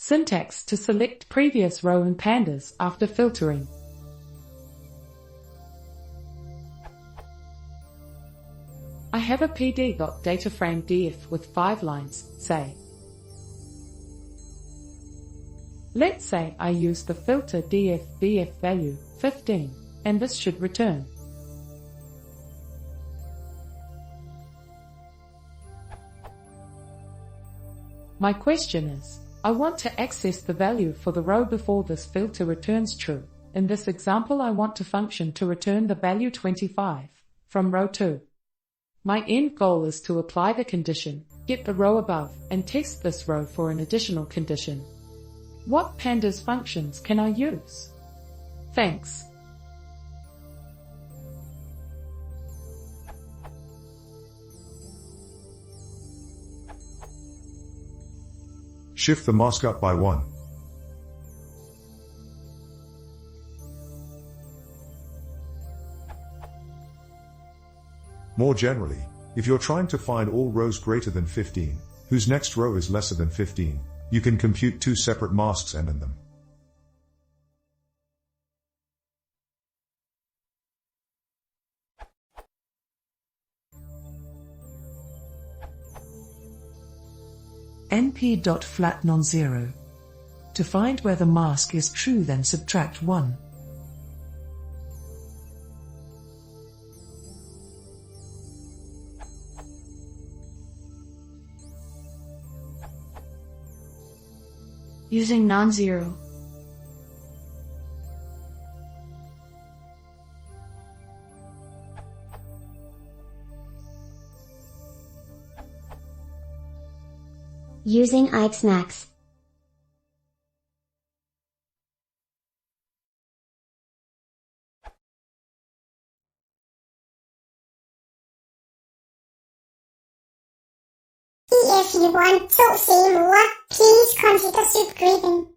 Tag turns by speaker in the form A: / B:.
A: Syntax to select previous row in pandas after filtering. I have a pd.dataframe df with 5 lines, say. Let's say I use the filter df value 15, and this should return. My question is, I want to access the value for the row before this filter returns true. In this example, I want the function to return the value 25 from row 2. My end goal is to apply the condition, get the row above, and test this row for an additional condition. What pandas functions can I use? Thanks.
B: Shift the mask up by 1. More generally, if you're trying to find all rows greater than 15, whose next row is lesser than 15, you can compute 2 separate masks and end them.
C: np.flat non-zero. To find where the mask is true, then subtract 1.
D: Using non-zero.
E: Using ixmax.
F: If you want to see more, please consider subscribing.